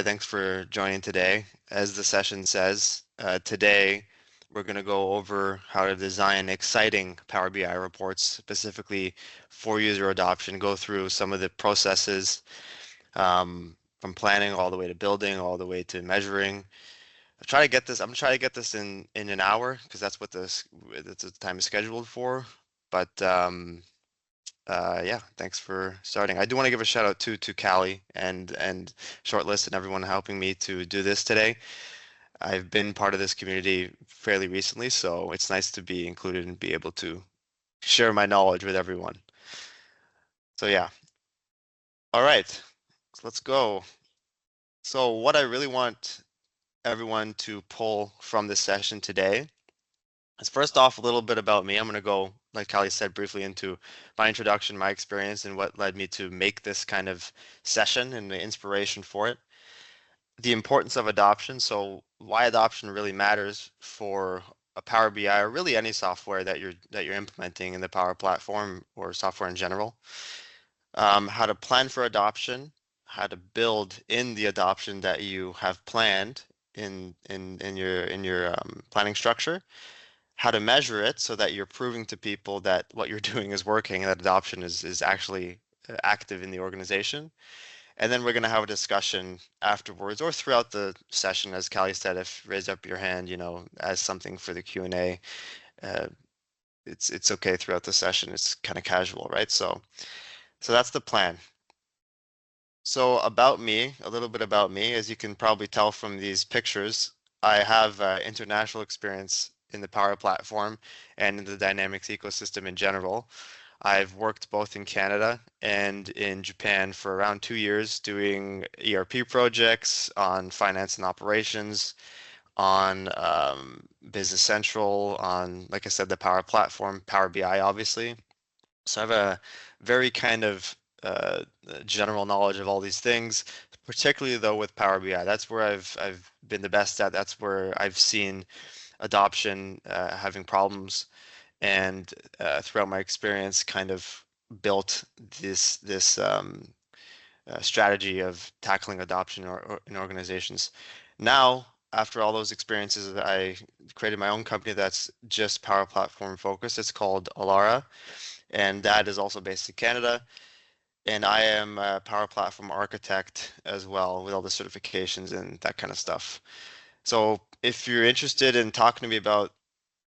Thanks for joining today. As the session says, today we're going to go over how to design exciting Power BI reports specifically for user adoption, go through some of the processes from planning all the way to building, all the way to measuring. I'm gonna try to get this in an hour because that's what the time is scheduled for. But yeah, thanks for starting. I do want to give a shout out to Callie and Shortlist and everyone helping me to do this today. I've been part of this community fairly recently, so it's nice to be included and be able to share my knowledge with everyone. So yeah, all right, so let's go. So what I really want everyone to pull from this session today is first off a little bit about me. I'm going to go, like Callie said, briefly into my introduction, my experience, and what led me to make this kind of session and the inspiration for it. The importance of adoption, so why adoption really matters for a Power BI or really any software that you're implementing in the Power Platform or software in general. How to plan for adoption, how to build in the adoption that you have planned in your planning structure, how to measure it so that you're proving to people that what you're doing is working and that adoption is actually active in the organization. And then we're going to have a discussion afterwards or throughout the session, as Callie said, if raise up your hand, as something for the Q&A. Uh, it's okay throughout the session. It's kind of casual, right? So that's the plan. So about me, a little bit about me, as you can probably tell from these pictures, I have international experience in the Power Platform and in the Dynamics ecosystem in general. I've worked both in Canada and in Japan for around 2 years doing ERP projects on finance and operations, on Business Central, on, like I said, the Power Platform, Power BI, obviously. So I have a very kind of general knowledge of all these things, particularly though with Power BI. That's where I've been the best at. That's where I've seen adoption having problems, and throughout my experience, kind of built this strategy of tackling adoption or in organizations. Now, after all those experiences, I created my own company that's just Power Platform focused. It's called Elara, and that is also based in Canada. And I am a Power Platform architect as well with all the certifications and that kind of stuff. So if you're interested in talking to me about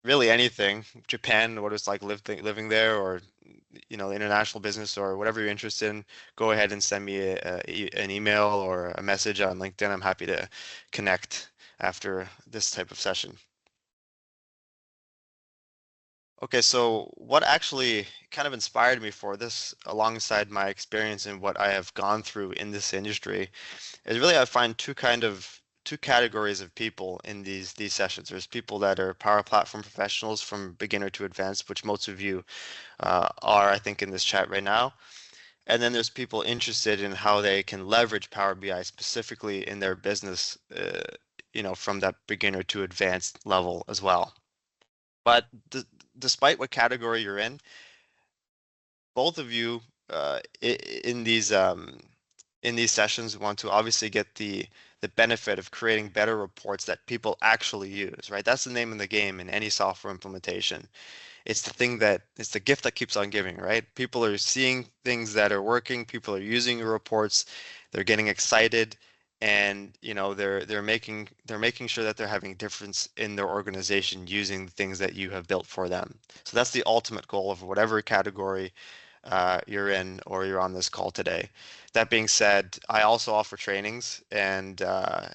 really anything, Japan, what it's like living there, or the international business or whatever you're interested in, go ahead and send me an email or a message on LinkedIn. I'm happy to connect after this type of session. Okay, so what actually kind of inspired me for this, alongside my experience and what I have gone through in this industry, is really I find two categories of people in these sessions. There's people that are Power Platform professionals from beginner to advanced, which most of you are, I think, in this chat right now. And then there's people interested in how they can leverage Power BI specifically in their business, from that beginner to advanced level as well. But despite what category you're in, both of you in these sessions want to obviously get the benefit of creating better reports that people actually use, right? That's the name of the game in any software implementation. It's the gift that keeps on giving, right? People are seeing things that are working, people are using your reports, they're getting excited, and they're making sure that they're having a difference in their organization using the things that you have built for them. So that's the ultimate goal of whatever category you're in or you're on this call today. That being said, I also offer trainings, and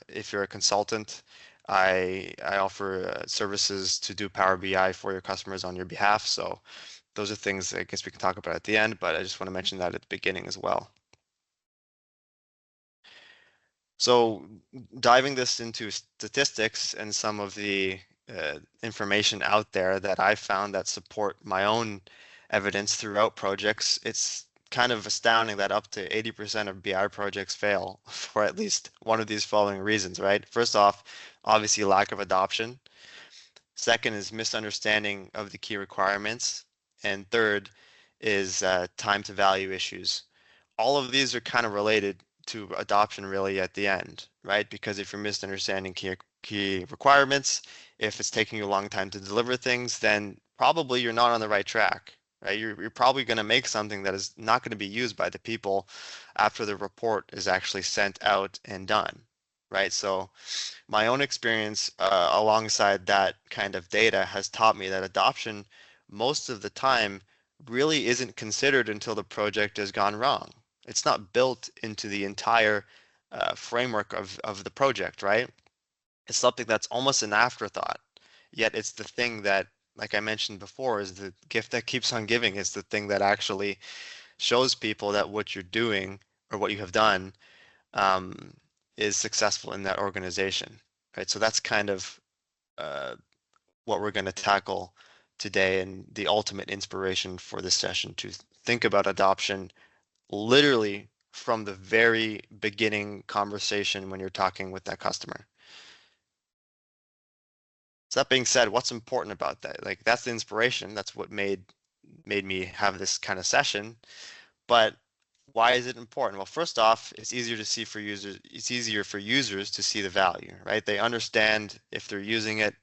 if you're a consultant, I offer services to do Power BI for your customers on your behalf. So those are things I guess we can talk about at the end, but I just want to mention that at the beginning as well. So diving this into statistics and some of the information out there that I found that support my own evidence throughout projects, it's kind of astounding that up to 80% of BI projects fail for at least one of these following reasons, right? First off, obviously lack of adoption. Second is misunderstanding of the key requirements. And third is time to value issues. All of these are kind of related to adoption really at the end, right? Because if you're misunderstanding key requirements, if it's taking you a long time to deliver things, then probably you're not on the right track, right? You're probably going to make something that is not going to be used by the people after the report is actually sent out and done, right? So my own experience alongside that kind of data has taught me that adoption most of the time really isn't considered until the project has gone wrong. It's not built into the entire framework of the project, right? It's something that's almost an afterthought. Yet it's the thing that, like I mentioned before, is the gift that keeps on giving. It's the thing that actually shows people that what you're doing or what you have done um, is successful in that organization, right? So that's kind of uh, what we're going to tackle today and the ultimate inspiration for this session to think about adoption literally from the very beginning conversation when you're talking with that customer. So that being said, what's important about that? Like that's the inspiration. That's what made me have this kind of session. But why is it important? Well, first off, it's easier to see for users. It's easier for users to see the value, right? They understand if they're using it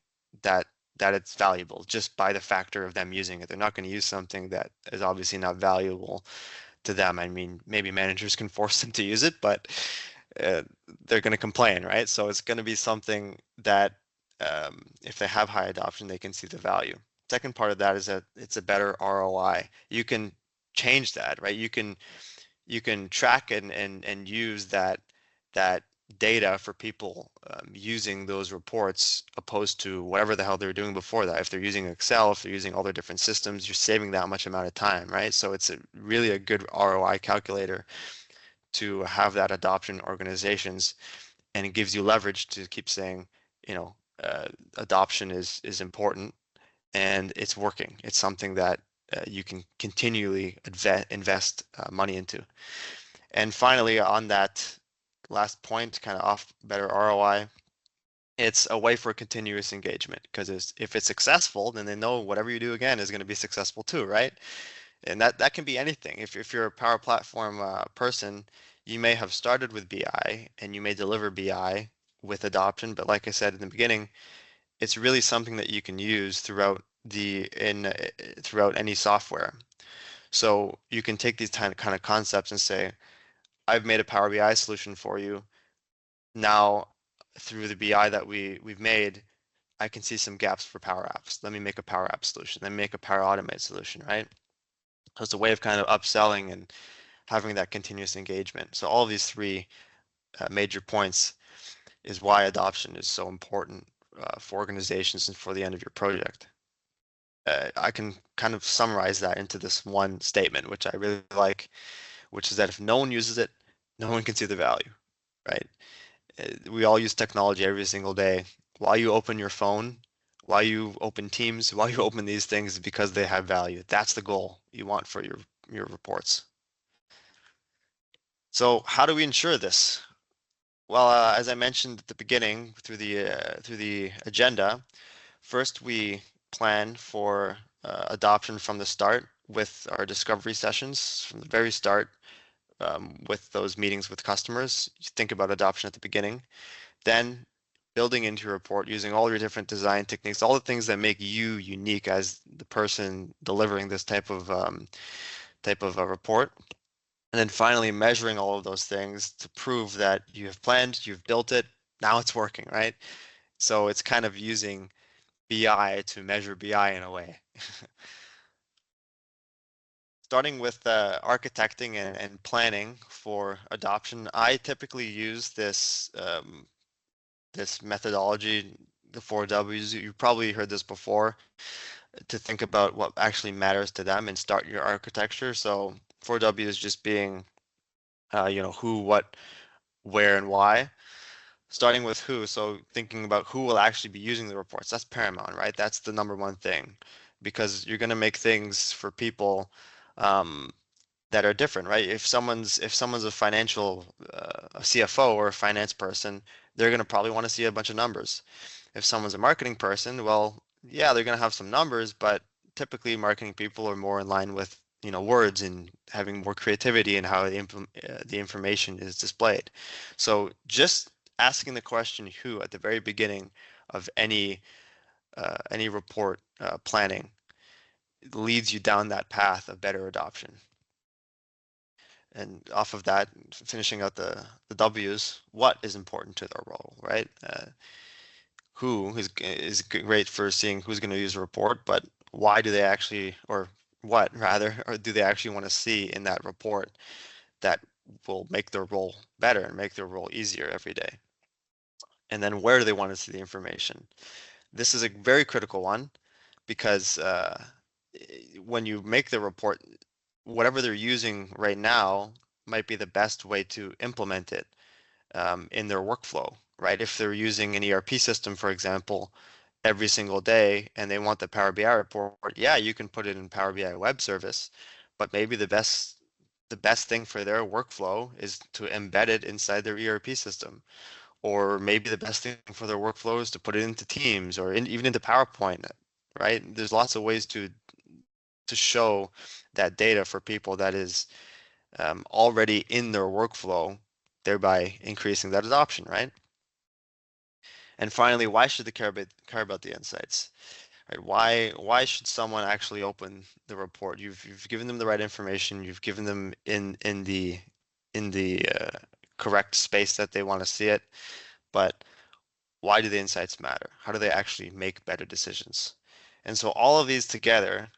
that that it's valuable just by the factor of them using it. They're not going to use something that is obviously not valuable to them. I mean, maybe managers can force them to use it, but uh, they're going to complain, right? So it's going to be something that if they have high adoption, they can see the value. Second part of that is that it's a better ROI. You can change that, right? You can track and use that data for people using those reports opposed to whatever the hell they were doing before that. If they're using Excel, if they're using all their different systems, you're saving that much amount of time, right? So it's really a good ROI calculator to have that adoption organizations, and it gives you leverage to keep saying, you know, adoption is important and it's working. It's something that you can continually invest money into. And finally, on that last point, kind of off better ROI, it's a way for continuous engagement because if it's successful, then they know whatever you do again is going to be successful too, right? And that can be anything. If you're a Power Platform person, you may have started with BI and you may deliver BI with adoption, but like I said in the beginning, it's really something that you can use throughout any software. So you can take these kind of concepts and say, I've made a Power BI solution for you. Now, through the BI that we've made, I can see some gaps for Power Apps. Let me make a Power App solution. Let me make a Power Automate solution, right? So it's a way of kind of upselling and having that continuous engagement. So all of these three major points is why adoption is so important for organizations and for the end of your project. I can kind of summarize that into this one statement, which I really like, which is that if no one uses it, no one can see the value, right? We all use technology every single day. While you open your phone, while you open Teams, while you open these things, because they have value. That's the goal you want for your reports. So how do we ensure this? Well, as I mentioned at the beginning, through the agenda, first we plan for adoption from the start with our discovery sessions from the very start with those meetings with customers. You think about adoption at the beginning, then building into your report using all your different design techniques, all the things that make you unique as the person delivering this type of a report. And then finally measuring all of those things to prove that you have planned, you've built it, now it's working, right? So it's kind of using BI to measure BI in a way. Starting with architecting and planning for adoption, I typically use this methodology, the 4Ws. You probably heard this before, to think about what actually matters to them and start your architecture. So 4W is just being, who, what, where, and why. Starting with who, so thinking about who will actually be using the reports. That's paramount, right? That's the number one thing, because you're going to make things for people um, that are different, right? If someone's a a CFO or a finance person, they're going to probably want to see a bunch of numbers. If someone's a marketing person, well, yeah, they're going to have some numbers, but typically marketing people are more in line with words and having more creativity in how the information is displayed. So just asking the question who at the very beginning of any report planning leads you down that path of better adoption. And off of that, finishing out the W's, what is important to their role, right? Who is great for seeing who's going to use a report, but why do they actually, or what rather, or do they actually want to see in that report that will make their role better and make their role easier every day? And then where do they want to see the information? This is a very critical one because when you make the report, whatever they're using right now might be the best way to implement it in their workflow, right? If they're using an ERP system, for example, every single day and they want the Power BI report, yeah, you can put it in Power BI web service, but maybe the best thing for their workflow is to embed it inside their ERP system. Or maybe the best thing for their workflow is to put it into Teams or even into PowerPoint, right? There's lots of ways to show that data for people that is already in their workflow, thereby increasing that adoption, right? And finally, why should they care about the insights? Right? Why should someone actually open the report? You've given them the right information. You've given them in the correct space that they want to see it. But why do the insights matter? How do they actually make better decisions? And so all of these together,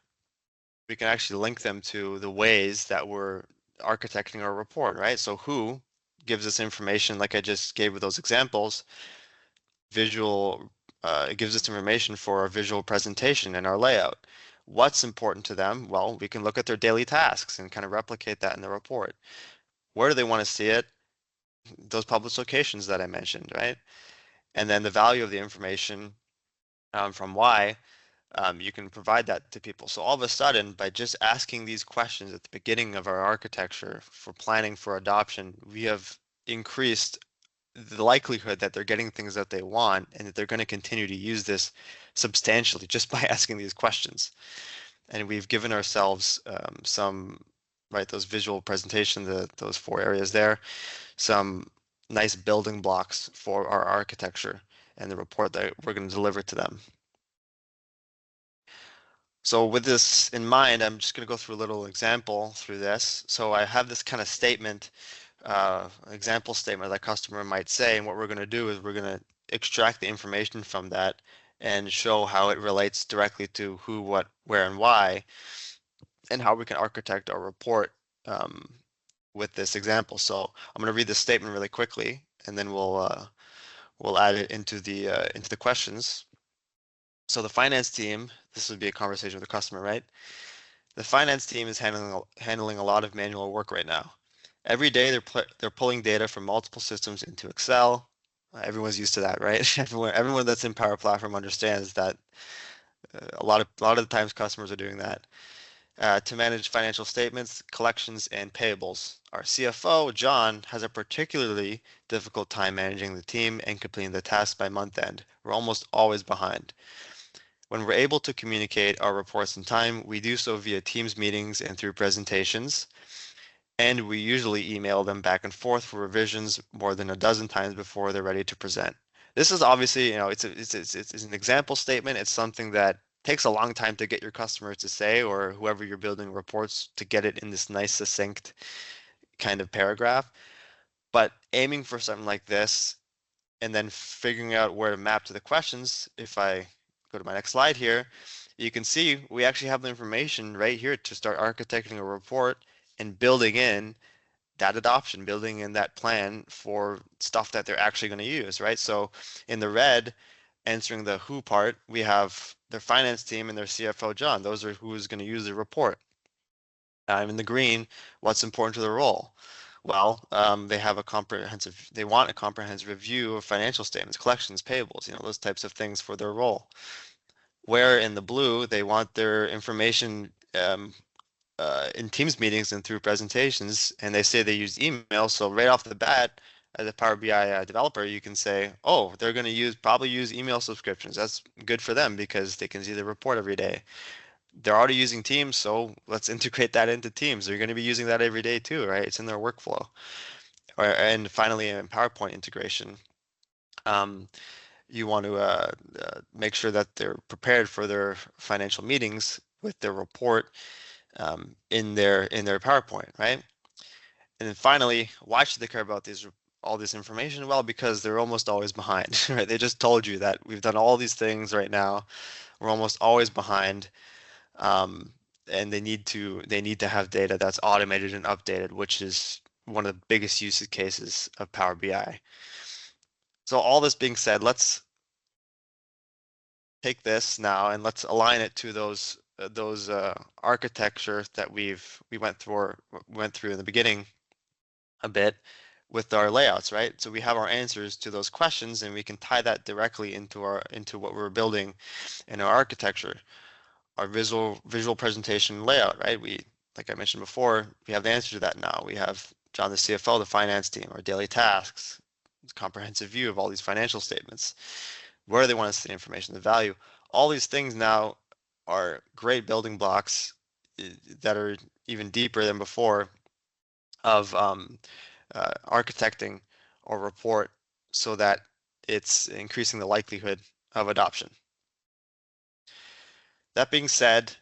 we can actually link them to the ways that we're architecting our report, right? So who gives us information like I just gave with those examples, visual, it gives us information for our visual presentation and our layout. What's important to them? Well, we can look at their daily tasks and kind of replicate that in the report. Where do they want to see it? Those published locations that I mentioned, right? And then the value of the information from why you can provide that to people. So all of a sudden, by just asking these questions at the beginning of our architecture for planning for adoption, we have increased the likelihood that they're getting things that they want and that they're going to continue to use this substantially just by asking these questions. And we've given ourselves right, those visual presentation, those 4 areas there, some nice building blocks for our architecture and the report that we're going to deliver to them. So with this in mind, I'm just going to go through a little example through this. So I have this kind of statement, example statement that customer might say, and what we're going to do is we're going to extract the information from that and show how it relates directly to who, what, where, and why, and how we can architect our report with this example. So I'm going to read this statement really quickly, and then we'll add it into the questions. So the finance team, this would be a conversation with the customer, right? The finance team is handling a lot of manual work right now. Every day they're pulling data from multiple systems into Excel. Everyone's used to that, right? Everyone that's in Power Platform understands that a lot of the times customers are doing that. To manage financial statements, collections, and payables. Our CFO, John, has a particularly difficult time managing the team and completing the tasks by month end. We're almost always behind. When we're able to communicate our reports in time, we do so via Teams meetings and through presentations, and we usually email them back and forth for revisions more than a dozen times before they're ready to present. This is obviously, it's an example statement. It's something that takes a long time to get your customers to say, or whoever you're building reports to get it in this nice, succinct kind of paragraph. But aiming for something like this and then figuring out where to map to the questions, if I go to my next slide here, you can see we actually have the information right here to start architecting a report and building in that adoption, building in that plan for stuff that they're actually going to use, right? So in the red, answering the who part, we have their finance team and their CFO, John. Those are who's going to use the report. In the green, what's important to the role? Well, they want a comprehensive review of financial statements, collections, payables, those types of things for their role. Where in the blue, they want their information in Teams meetings and through presentations, and they say they use email. So right off the bat, as a Power BI developer, you can say, oh, they're going to probably use email subscriptions. That's good for them because they can see the report every day. they're already using Teams, so let's integrate that into Teams. They're going to be using that every day too, right? It's in their workflow. And finally, in PowerPoint integration, um, you want to make sure that they're prepared for their financial meetings with their report in their PowerPoint, right? And then finally, why should they care about all this information? Well, because they're almost always behind, right? They just told you that we've done all these things right now. We're almost always behind. Um, and they need to have data that's automated and updated, which is one of the biggest use cases of Power BI. So all this being said, let's take this now and let's align it to those architecture that we went through in the beginning a bit with our layouts, right? So we have our answers to those questions and we can tie that directly into what we're building in our architecture, our visual presentation layout, right? Like I mentioned before, we have the answer to that now. We have John, the CFO, the finance team, our daily tasks, comprehensive view of all these financial statements, where they want to see the information, the value. All these things now are great building blocks that are even deeper than before of architecting or report so that it's increasing the likelihood of adoption. That being said,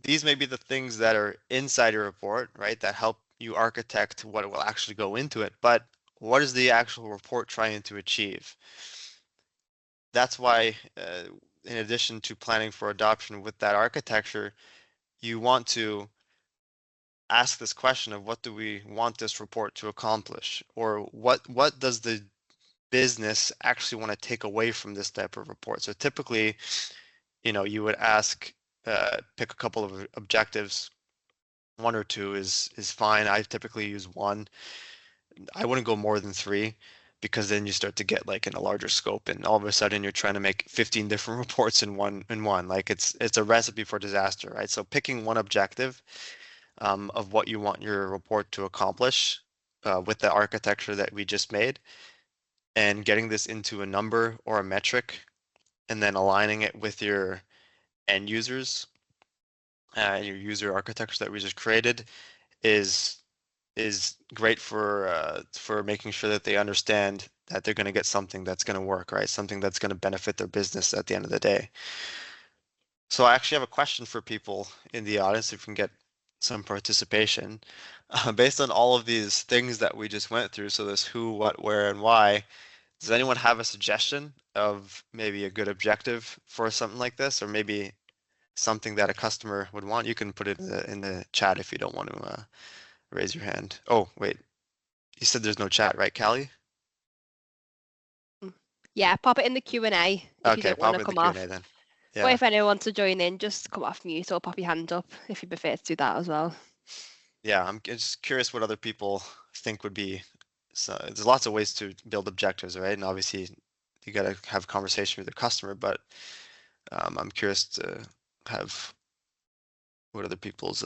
these may be the things that are inside your report, right, that help you architect what will actually go into it, but what is the actual report trying to achieve? That's why, in addition to planning for adoption with that architecture, you want to ask this question of what do we want this report to accomplish, or what does the business actually want to take away from this type of report. So typically, you would ask, pick a couple of objectives. One or two is fine. I typically use one. I wouldn't go more than three because then you start to get like in a larger scope and all of a sudden you're trying to make 15 different reports in one. Like it's a recipe for disaster, right? So picking one objective of what you want your report to accomplish with the architecture that we just made and getting this into a number or a metric and then aligning it with your end users, your user architecture that we just created is is great for making sure that they understand that they're going to get something that's going to work, right? Something that's going to benefit their business at the end of the day. So I actually have a question for people in the audience if we can get some participation. Based on all of these things that we just went through, so this who, what, where, and why, does anyone have a suggestion of maybe a good objective for something like this, or maybe something that a customer would want? You can put it in the chat if you don't want to raise your hand. Oh, wait, you said there's no chat, right, Callie? Yeah, pop it in the Q&A if you Okay, don't want pop to it in the come Q&A off. then. Or Yeah, if anyone wants to join in, just come off mute or pop your hand up if you prefer to do that as well. yeah, I'm just curious what other people think would be. So there's lots of ways to build objectives, right? And obviously you got to have a conversation with the customer, but I'm curious to have what other people's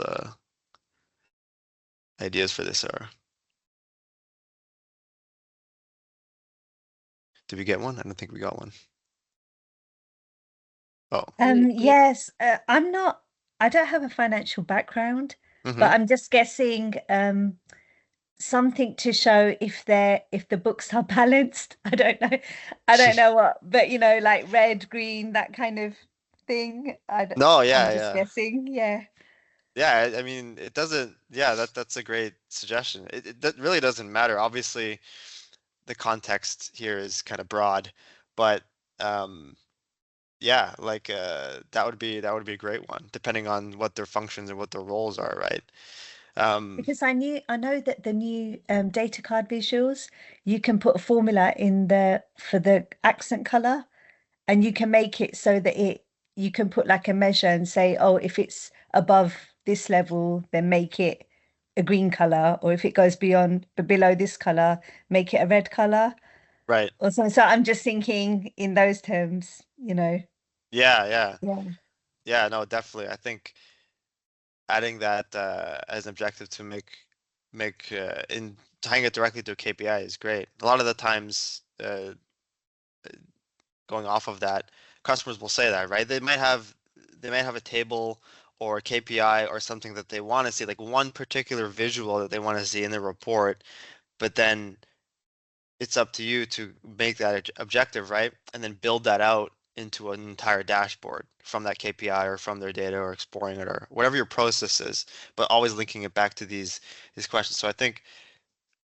ideas for this are. Did we get one? I don't think we got one. Oh. Yes, I don't have a financial background, Mm-hmm. but I'm just guessing something to show if the books are balanced. I don't know what, but like red, green, that kind of thing. No, I'm yeah, just yeah. guessing. Yeah. Yeah, I mean, it doesn't, yeah, that's a great suggestion. That really doesn't matter. Obviously, the context here is kind of broad, but um, yeah, like that would be a great one, depending on what their functions and what their roles are, right? Um, Because I know that the new data card visuals, you can put a formula in the for the accent color, and you can make it so that you can put like a measure and say, oh, if it's above this level, then make it a green color, or if it goes beyond but below this color, make it a red color right. or something. So I'm just thinking in those terms. Yeah, yeah, Yeah. yeah. No, definitely. I think adding that as an objective to make in tying it directly to a KPI is great. A lot of the times, going off of that, customers will say that, right? They might have a table or a KPI or something that they want to see, like one particular visual that they want to see in the report, but then it's up to you to make that objective, right? And then build that out into an entire dashboard from that KPI or from their data or exploring it or whatever your process is, but always linking it back to these questions. So I think,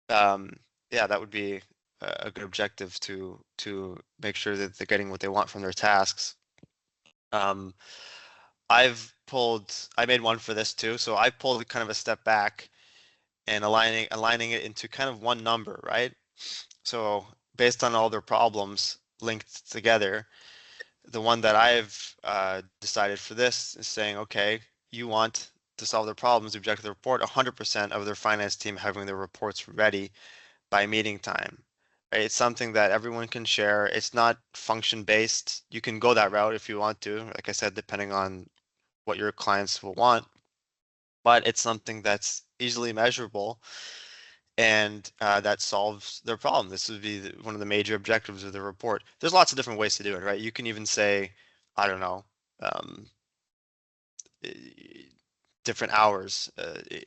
yeah, that would be a good objective to make sure that they're getting what they want from their tasks. Um, I made one for this too. So I pulled kind of a step back and aligning it into kind of one number, right? So based on all their problems linked together, the one that I've decided for this is saying, okay, you want to solve their problems, objective report, 100% of their finance team having their reports ready by meeting time. Right? It's something that everyone can share. It's not function based. You can go that route if you want to, like I said, depending on what your clients will want, but it's something that's easily measurable and that solves their problem. This would be one of the major objectives of the report. There's lots of different ways to do it, right? You can even say, I don't know, um, different hours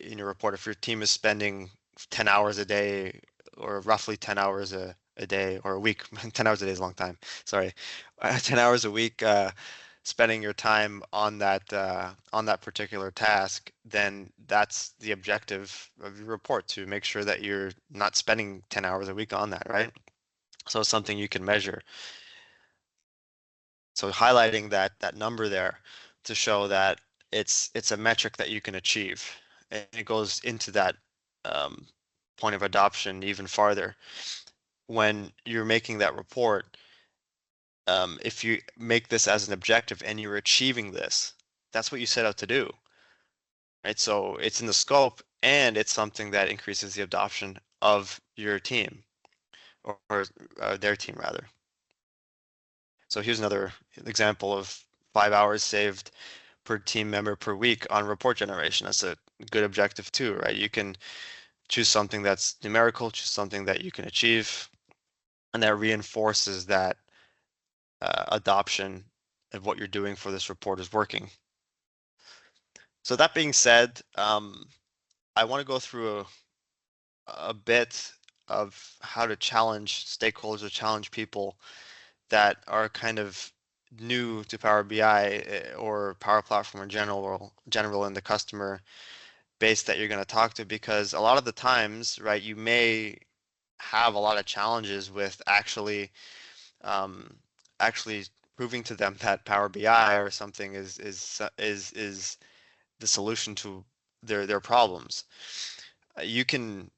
in your report. If your team is spending 10 hours a day or roughly 10 hours a day or a week, 10 hours a day is a long time, sorry, 10 hours a week spending your time on that particular task, then that's the objective of your report, to make sure that you're not spending 10 hours a week on that, right? So it's something you can measure. So highlighting that number there to show that it's a metric that you can achieve, and it goes into that point of adoption even farther. When you're making that report, if you make this as an objective and you're achieving this, that's what you set out to do, right? So it's in the scope and it's something that increases the adoption of your team or their team rather. So here's another example of 5 hours saved per team member per week on report generation. That's a good objective too, right? You can choose something that's numerical, choose something that you can achieve, and that reinforces that adoption of what you're doing for this report is working. So that being said, I want to go through a bit of how to challenge stakeholders or challenge people that are kind of new to Power BI or Power Platform in general in the customer base that you're going to talk to, because a lot of the times, right, you may have a lot of challenges with actually proving to them that Power BI or something is the solution to their problems. You can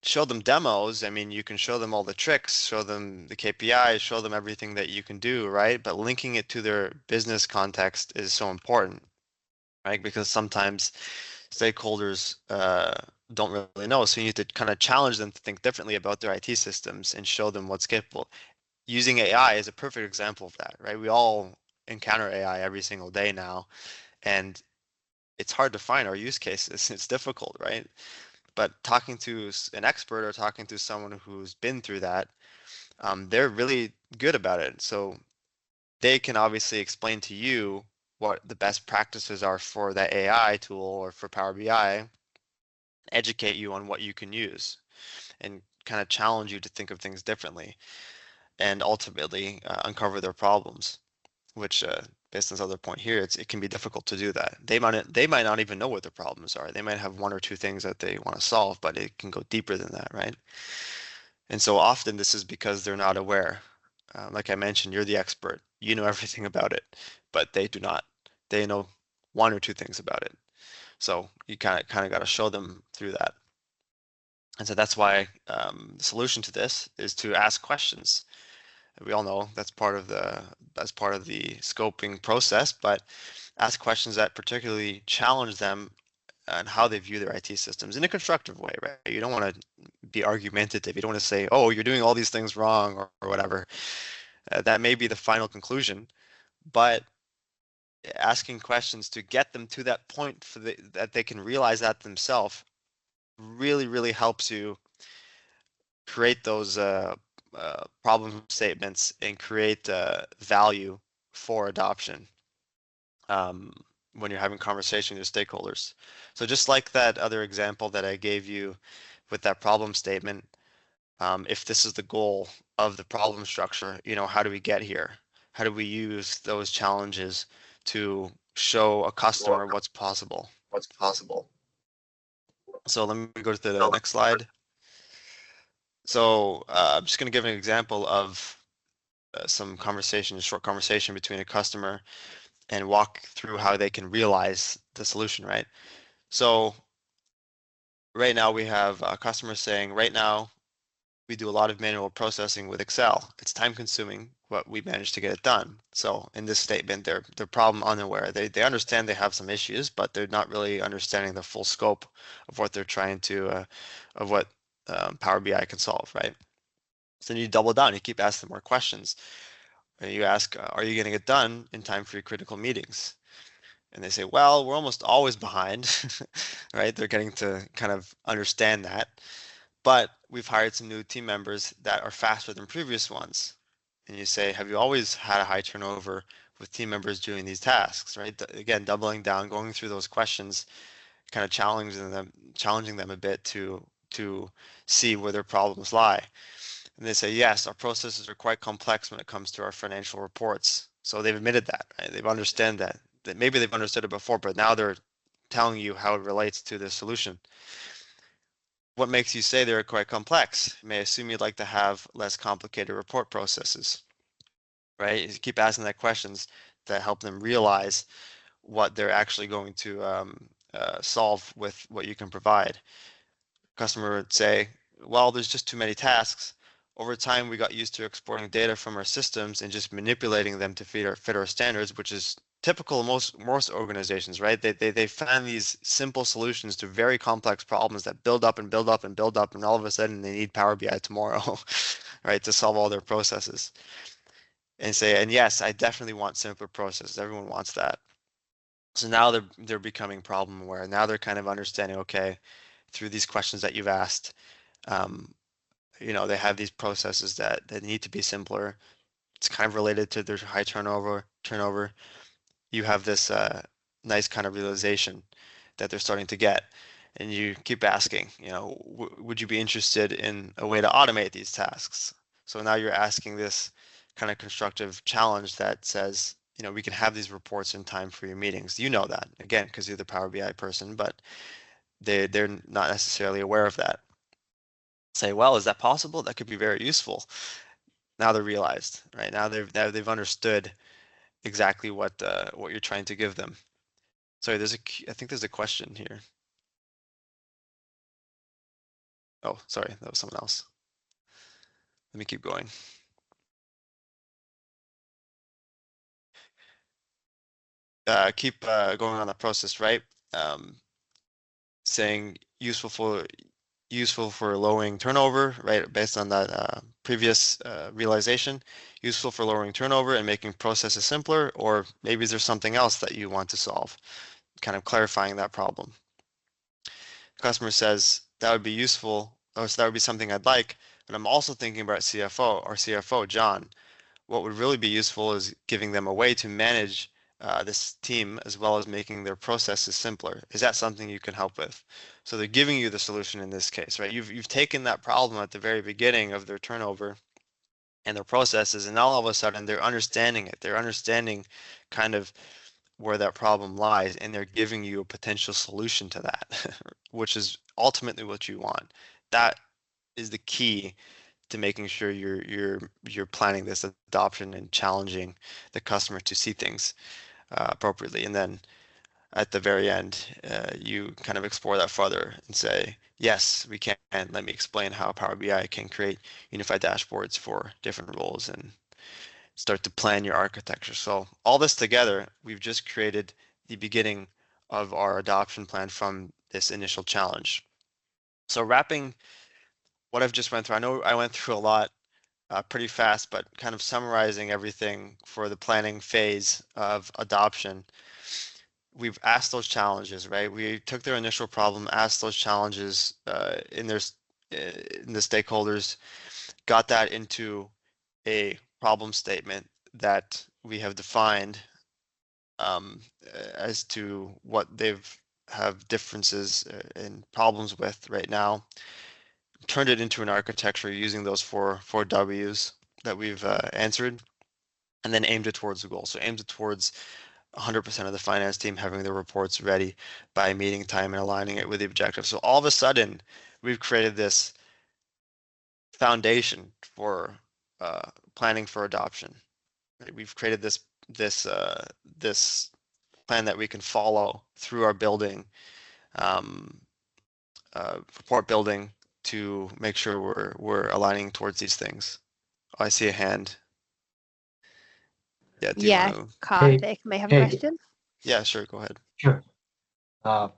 show them demos. I mean, you can show them all the tricks, show them the KPIs, show them everything that you can do, right? But linking it to their business context is so important, right? Because sometimes stakeholders don't really know. So you need to kind of challenge them to think differently about their IT systems and show them what's capable. Using AI is a perfect example of that, right? We all encounter AI every single day now, and it's hard to find our use cases. It's difficult, right? But talking to an expert or talking to someone who's been through that, they're really good about it. So they can obviously explain to you what the best practices are for that AI tool or for Power BI, educate you on what you can use, and kind of challenge you to think of things differently, and ultimately uncover their problems. Which, based on this other point here, it can be difficult to do that. They might not even know what their problems are. They might have one or two things that they want to solve, but it can go deeper than that, right? And so often this is because they're not aware. Like I mentioned, you're the expert. You know everything about it, but they do not. They know one or two things about it. So you kind of got to show them through that. And so that's why the solution to this is to ask questions. We all know that's part of the scoping process, but ask questions that particularly challenge them and how they view their IT systems in a constructive way, right? You don't want to be argumentative. You don't want to say, "Oh, you're doing all these things wrong," or whatever. That may be the final conclusion, but asking questions to get them to that point that they can realize that themselves really, really helps you create those problem statements and create value for adoption. Um, when you're having conversation with your stakeholders. So just like that other example that I gave you with that problem statement, if this is the goal of the problem structure, how do we get here? How do we use those challenges to show a customer what's possible? So let me go to the next slide. So I'm just going to give an example of some conversation, a short conversation between a customer and walk through how they can realize the solution, right? So right now we have customers saying, right now we do a lot of manual processing with Excel. It's time consuming, but we managed to get it done. So in this statement, they're problem unaware. They understand they have some issues, but they're not really understanding the full scope of what they're trying to, of what Power BI can solve, right? So then you double down, you keep asking more questions. And you ask, are you getting it done in time for your critical meetings? And they say, well, we're almost always behind, right? They're getting to kind of understand that. But we've hired some new team members that are faster than previous ones. And you say, have you always had a high turnover with team members doing these tasks, right? Again, doubling down, going through those questions, kind of challenging them a bit to see where their problems lie. And they say, yes, our processes are quite complex when it comes to our financial reports. So they've admitted that, right? They've understand that maybe they've understood it before, but now they're telling you how it relates to the solution. What makes you say they're quite complex? You may assume you'd like to have less complicated report processes, right? You keep asking that questions that help them realize what they're actually going to solve with what you can provide. Customer would say, well, there's just too many tasks. Over time, we got used to exporting data from our systems and just manipulating them to fit our standards, which is typical of most organizations, right? They find these simple solutions to very complex problems that build up and build up and build up, and all of a sudden they need Power BI tomorrow, right, to solve all their processes. And say, and yes, I definitely want simpler processes. Everyone wants that. So now they're becoming problem aware. Now they're kind of understanding, okay, through these questions that you've asked, um, they have these processes that need to be simpler. It's kind of related to their high turnover. You have this nice kind of realization that they're starting to get, and you keep asking, would you be interested in a way to automate these tasks? So now you're asking this kind of constructive challenge that says, we can have these reports in time for your meetings. You know that, again, because you're the Power BI person, but they're not necessarily aware of that. Say, well, is that possible? That could be very useful. Now they're realized, right? Now they've understood exactly what you're trying to give them. Sorry, I think there's a question here. Oh, sorry, that was someone else. Let me keep going. Keep going on the process, right? Saying useful for lowering turnover, right? Based on that previous realization, useful for lowering turnover and making processes simpler, or maybe there's something else that you want to solve, kind of clarifying that problem. Customer says that would be useful, or so that would be something I'd like, but I'm also thinking about CFO, John. What would really be useful is giving them a way to manage this team as well as making their processes simpler. Is that something you can help with? So they're giving you the solution in this case, right? You've taken that problem at the very beginning of their turnover and their processes, and now all of a sudden they're understanding it. They're understanding kind of where that problem lies, and they're giving you a potential solution to that, which is ultimately what you want. That is the key to making sure you're planning this adoption and challenging the customer to see things appropriately. And then at the very end, you kind of explore that further and say, yes, we can. Let me explain how Power BI can create unified dashboards for different roles and start to plan your architecture. So all this together, we've just created the beginning of our adoption plan from this initial challenge. So wrapping what I've just went through, I know I went through a lot pretty fast, but kind of summarizing everything for the planning phase of adoption. We've asked those challenges, right? We took their initial problem, asked those challenges in the stakeholders, got that into a problem statement that we have defined as to what they've have differences and problems with right now, turned it into an architecture using those four W's that we've answered, and then aimed it towards the goal. So aimed it towards 100% of the finance team having their reports ready by meeting time and aligning it with the objective. So all of a sudden, we've created this foundation for planning for adoption. Right? We've created this plan that we can follow through our building, um, report building, to make sure we're aligning towards these things. Oh, I see a hand. Yeah, do you want Yeah, to? Hey, Karthik may have a hey, question. Yeah, sure, go ahead. sure. Uh,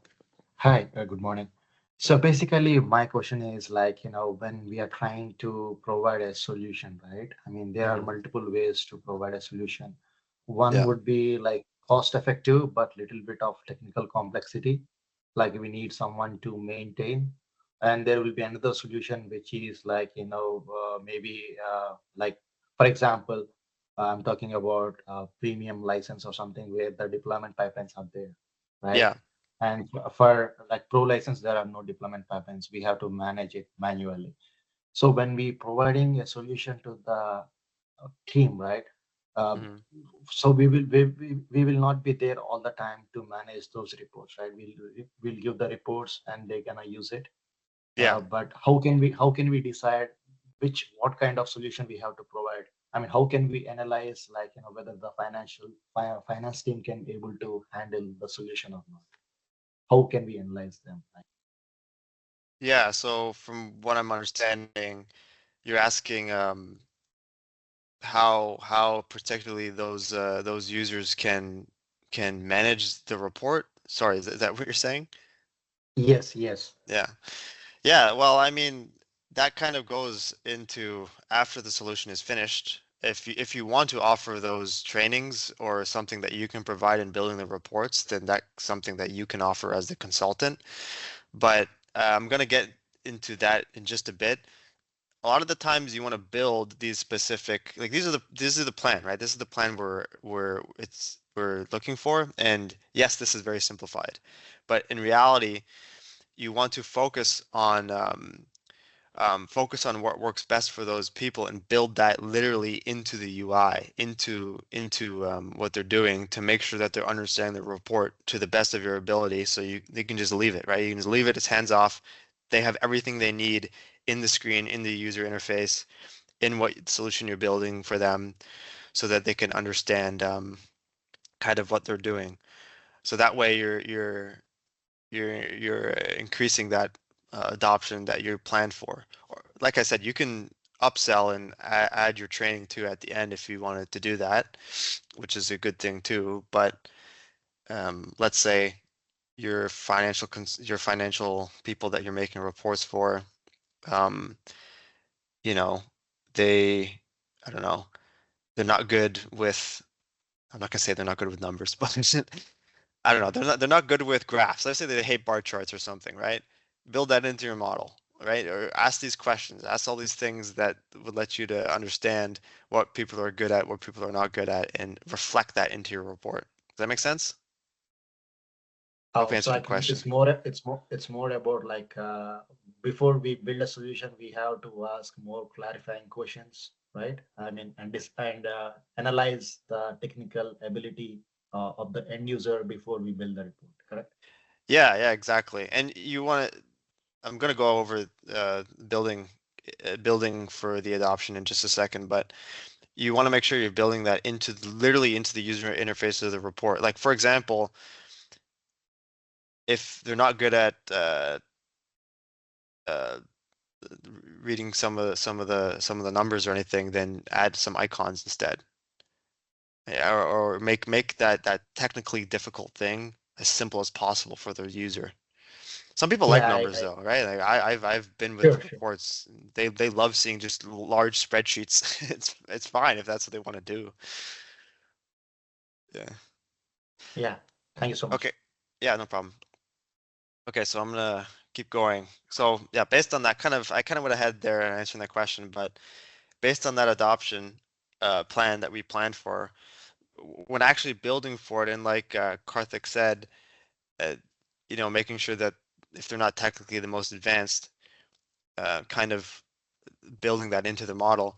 Hi, good morning. So basically, my question is like, when we are trying to provide a solution, right? I mean, there are Mhm. multiple ways to provide a solution. One Yeah, would be like cost effective, but little bit of technical complexity, like we need someone to maintain. And there will be another solution, which is like, maybe like, for example, I'm talking about premium license or something where the deployment pipelines are there, right? yeah, And for like pro license, there are no deployment pipelines. We have to manage it manually. So when we providing a solution to the team, right? Uh, mhm. so we will not be there all the time to manage those reports, right? We'll give the reports and they're gonna use it. Yeah. But how can we decide what kind of solution we have to provide? I mean, how can we analyze like whether the finance team can able to handle the solution or not? How can we analyze them? Yeah, so from what I'm understanding, you're asking how particularly those users can manage the report. Sorry, is that what you're saying? Yes, yes. Yeah. Yeah, well, I mean, that kind of goes into after the solution is finished. If you want to offer those trainings or something that you can provide in building the reports, then that's something that you can offer as the consultant. But I'm gonna get into that in just a bit. A lot of the times you want to build these specific, like these are the plan, right? This is the plan we're looking for. And yes, this is very simplified, but in reality, you want to focus on what works best for those people and build that literally into the UI, into what they're doing to make sure that they're understanding the report to the best of your ability. So you can just leave it, right? You can just leave it, it's hands off. They have everything they need in the screen, in the user interface, in what solution you're building for them, so that they can understand kind of what they're doing. So that way you're increasing that adoption that you're planned for. Or like I said, you can upsell and add your training too at the end if you wanted to do that, which is a good thing too. But let's say your financial people that you're making reports for, um, you know, they, I don't know, they're not good with. I'm not gonna say they're not good with numbers, but I don't know. They're not good with graphs. Let's say they hate bar charts or something, right? Build that into your model, right? Or ask these questions. Ask all these things that would let you to understand what people are good at, what people are not good at, and reflect that into your report. Does that make sense? I hope I So answered I your think question. it's more about like before we build a solution, we have to ask more clarifying questions, right? I mean, and analyze the technical ability of the end user before we build the report, correct? Yeah, yeah, exactly. And you want to, I'm going to go over building for the adoption in just a second, but you want to make sure you're building that literally into the user interface of the report. Like for example, if they're not good at uh, reading some of the numbers or anything, then add some icons instead. Yeah, or make that technically difficult thing as simple as possible for the user. Some people like Yeah, numbers though, right? Like I've been with sure, sure. reports. They love seeing just large spreadsheets. It's fine if that's what they want to do. Yeah. Yeah. Thank you so Okay. much. Yeah, no problem. Okay, so I'm gonna keep going. So yeah, based on that I kind of went ahead there and answering that question, but based on that adoption plan that we planned for, when actually building for it, and like Karthik said, uh, making sure that if they're not technically the most advanced, kind of building that into the model.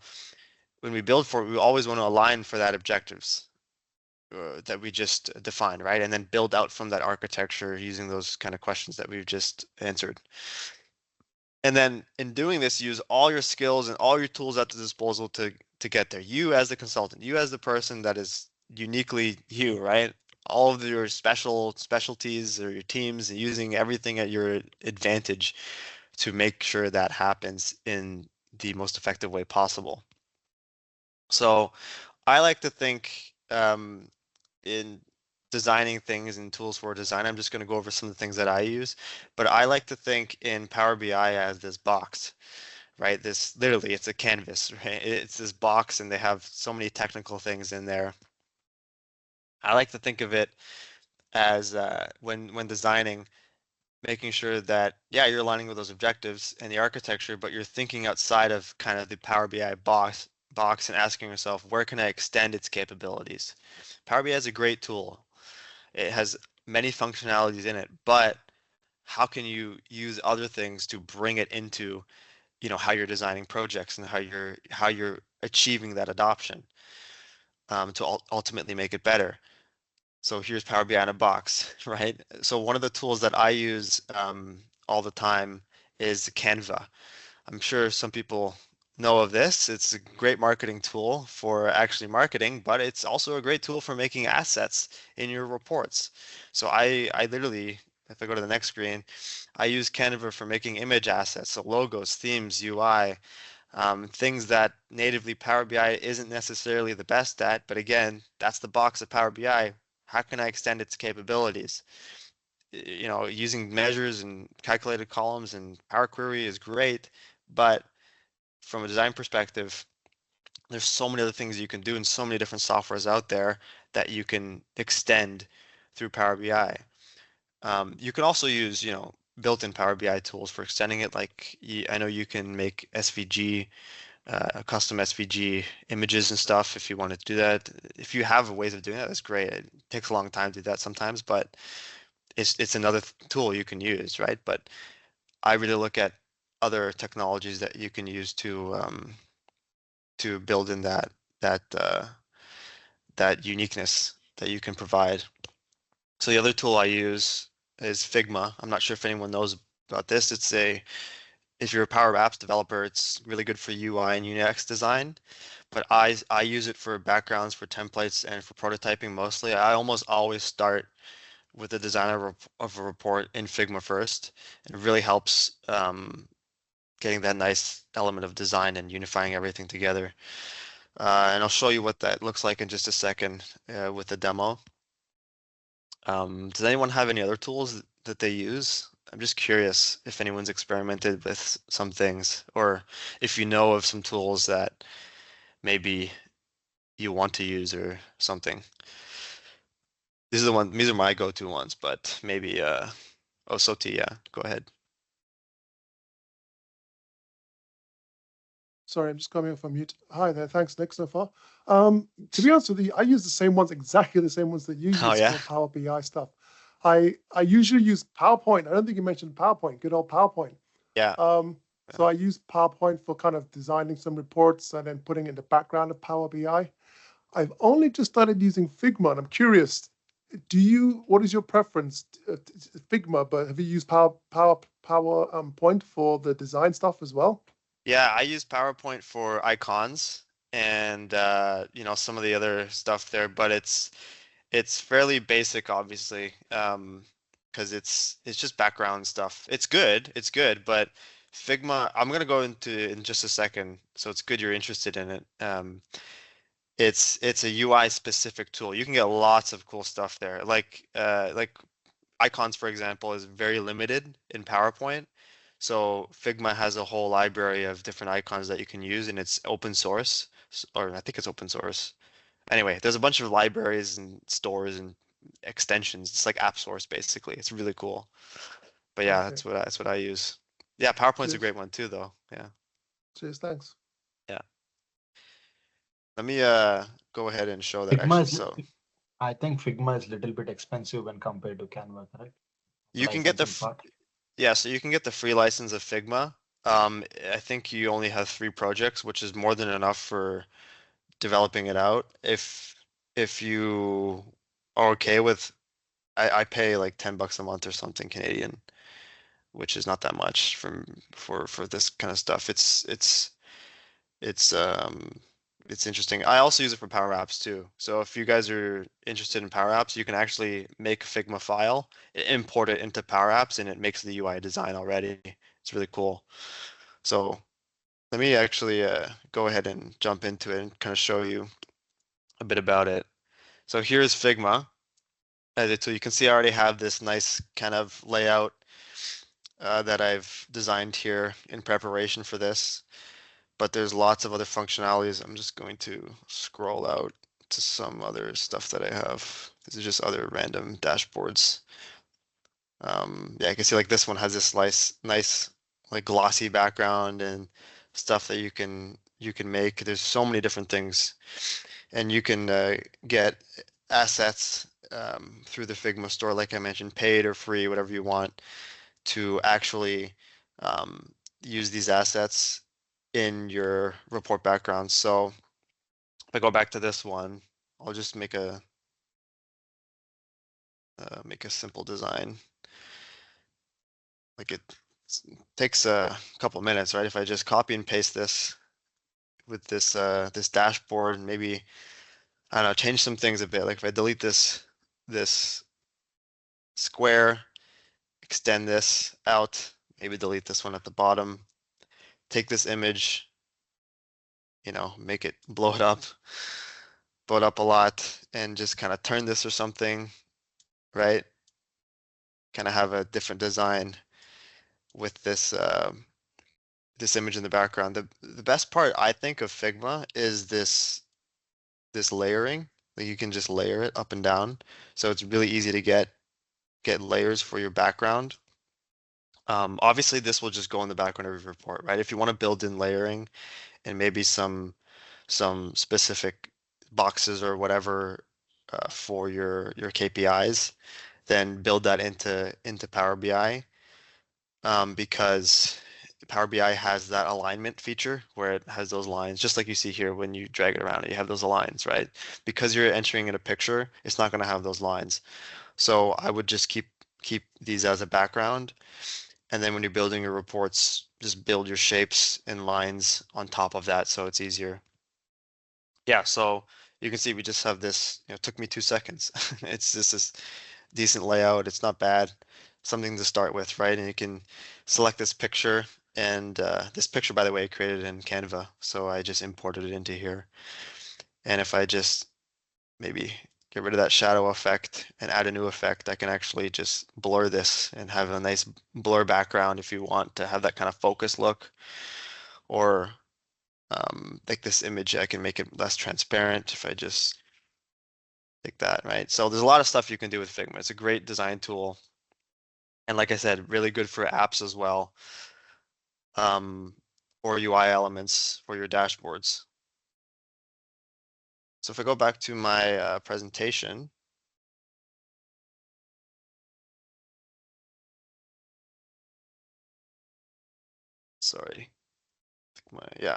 When we build for it, we always want to align for that objectives that we just defined, right? And then build out from that architecture using those kind of questions that we've just answered. And then in doing this, use all your skills and all your tools at the disposal to get there. You as the consultant, you as the person that is uniquely you, right? All of your specialties or your teams, and using everything at your advantage to make sure that happens in the most effective way possible. So I like to think in designing things and tools for design. I'm just going to go over some of the things that I use, but I like to think in Power BI as this box, right? This literally, it's a canvas, right? It's this box, and they have so many technical things in there. I like to think of it as when designing, making sure that, yeah, you're aligning with those objectives and the architecture, but you're thinking outside of kind of the Power BI box and asking yourself, where can I extend its capabilities? Power BI is a great tool. It has many functionalities in it, but how can you use other things to bring it into, how you're designing projects and how you're achieving that adoption, to ultimately make it better. So here's Power BI in a box, right? So one of the tools that I use all the time is Canva. I'm sure some people know of this. It's a great marketing tool for actually marketing, but it's also a great tool for making assets in your reports. So I literally, if I go to the next screen, I use Canva for making image assets, so logos, themes, UI, things that natively Power BI isn't necessarily the best at. But again, that's the box of Power BI. How can I extend its capabilities? Using measures and calculated columns and Power Query is great, but from a design perspective, there's so many other things you can do and so many different softwares out there that you can extend through Power BI. You can also use, built-in Power BI tools for extending it. Like I know you can make SVG, custom SVG images and stuff if you wanted to do that. If you have ways of doing that, that's great. It takes a long time to do that sometimes, but it's another tool you can use, right? But I really look at other technologies that you can use to build in that uniqueness that you can provide. So the other tool I use is Figma. I'm not sure if anyone knows about this. If you're a Power Apps developer, it's really good for UI and UX design. But I use it for backgrounds, for templates, and for prototyping mostly. I almost always start with the design of a report in Figma first. It really helps getting that nice element of design and unifying everything together. And I'll show you what that looks like in just a second with the demo. Does anyone have any other tools that they use? I'm just curious if anyone's experimented with some things, or if you know of some tools that maybe you want to use or something. These are my go-to ones, but maybe oh, Soti, yeah, go ahead. Sorry, I'm just coming off on mute. Hi there. Thanks, Nick, so far. To be honest with you, I use the same ones, exactly the same ones that you Oh use yeah, for Power BI stuff. I usually use PowerPoint. I don't think you mentioned PowerPoint, good old PowerPoint. yeah, So I use PowerPoint for kind of designing some reports and then putting it in the background of Power BI. I've only just started using Figma, and I'm curious, what is your preference? Figma, but have you used PowerPoint for the design stuff as well? yeah. I use PowerPoint for icons and some of the other stuff there, but it's fairly basic, obviously, because it's just background stuff. It's good, but Figma, I'm gonna go into in just a second, so it's good you're interested in it. It's a UI specific tool. You can get lots of cool stuff there. Like icons, for example, is very limited in PowerPoint. So Figma has a whole library of different icons that you can use, and it's open source, or I think it's open source. Anyway, there's a bunch of libraries and stores and extensions. It's like app source basically. It's really cool. But yeah, Okay, that's what I use. Yeah, PowerPoint's a cheers. great one too, though. Yeah. Cheers, thanks. Yeah. Let me go ahead and show that Figma actually. is, So I think Figma is a little bit expensive when compared to Canva, correct? you can get the Licensing part. yeah, so you can get the free license of Figma. I think you only have 3 projects, which is more than enough for developing it out. If you are okay with, I pay like $10 a month or something Canadian, which is not that much for this kind of stuff. It's it's interesting. I also use it for Power Apps too. So if you guys are interested in Power Apps, you can actually make a Figma file, import it into Power Apps, and it makes the UI design already. It's really cool. So let me actually go ahead and jump into it and kind of show you a bit about it. So here's Figma. So you can see I already have this nice kind of layout that I've designed here in preparation for this, but there's lots of other functionalities. I'm just going to scroll out to some other stuff that I have. These are just other random dashboards. Yeah, I can see like this one has this nice like glossy background and stuff that you can make. There's so many different things, and you can get assets through the Figma store, like I mentioned, paid or free, whatever you want, to actually use these assets in your report background. So if I go back to this one, I'll just make a simple design. Like it takes a couple minutes, right? If I just copy and paste this with this dashboard and maybe, I don't know, change some things a bit. Like if I delete this square, extend this out, maybe delete this one at the bottom, take this image, make it blow it up a lot, and just kind of turn this or something, right? Kind of have a different design with this image in the background. The best part I think of Figma is this layering. Like you can just layer it up and down, so it's really easy to get layers for your background. Obviously, this will just go in the background of your report, right? If you want to build in layering and maybe some specific boxes or whatever for your KPIs, then build that into Power BI, because Power BI has that alignment feature where it has those lines, just like you see here when you drag it around, you have those lines, right? Because you're entering in a picture, it's not going to have those lines. So I would just keep these as a background, and then when you're building your reports, just build your shapes and lines on top of that so it's easier. Yeah, so you can see we just have this, it took me 2 seconds. It's just this decent layout. It's not bad. Something to start with, right? And you can select this picture, and this picture, by the way, I created in Canva, so I just imported it into here. And if I just maybe get rid of that shadow effect and add a new effect, I can actually just blur this and have a nice blur background if you want to have that kind of focus look. Or like this image, I can make it less transparent if I just take that, right? So there's a lot of stuff you can do with Figma. It's a great design tool. And like I said, really good for apps as well, or UI elements for your dashboards. So if I go back to my presentation, sorry,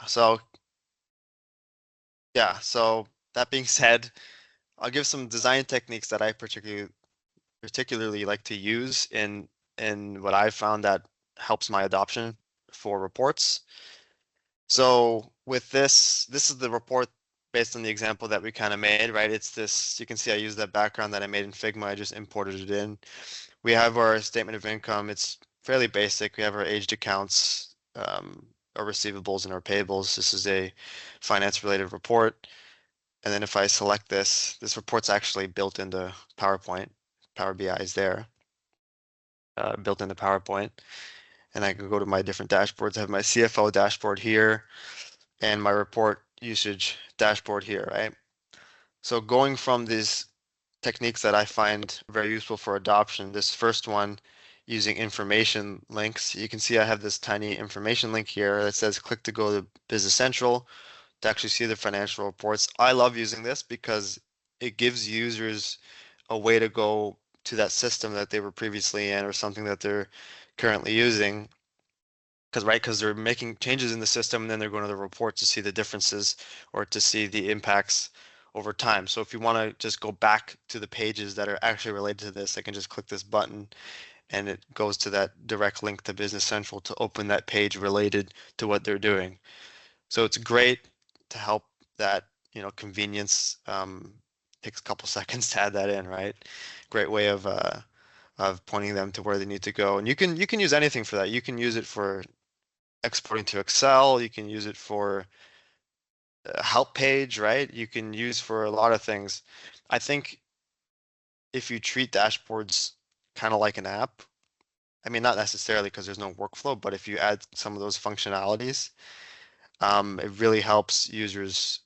so that being said, I'll give some design techniques that I particularly like to use in what I've found that helps my adoption for reports. So with this is the report based on the example that we kind of made, right? It's this, you can see I used that background that I made in Figma, I just imported it in. We have our statement of income. It's fairly basic. We have our aged accounts, our receivables and our payables. This is a finance related report. And then if I select this report's actually built into PowerPoint. Power BI is there, built into PowerPoint. And I can go to my different dashboards. I have my CFO dashboard here and my report usage dashboard here, right? So going from these techniques that I find very useful for adoption, this first one using information links, you can see I have this tiny information link here that says click to go to Business Central to actually see the financial reports. I love using this because it gives users a way to go to that system that they were previously in or something that they're currently using. Because they're making changes in the system and then they're going to the report to see the differences or to see the impacts over time. So if you want to just go back to the pages that are actually related to this, I can just click this button and it goes to that direct link to Business Central to open that page related to what they're doing. So it's great to help that, convenience. Takes a couple seconds to add that in, right? Great way of pointing them to where they need to go. And you can use anything for that. You can use it for exporting to Excel. You can use it for a help page, right? You can use for a lot of things. I think if you treat dashboards kind of like an app, I mean, not necessarily because there's no workflow, but if you add some of those functionalities, it really helps users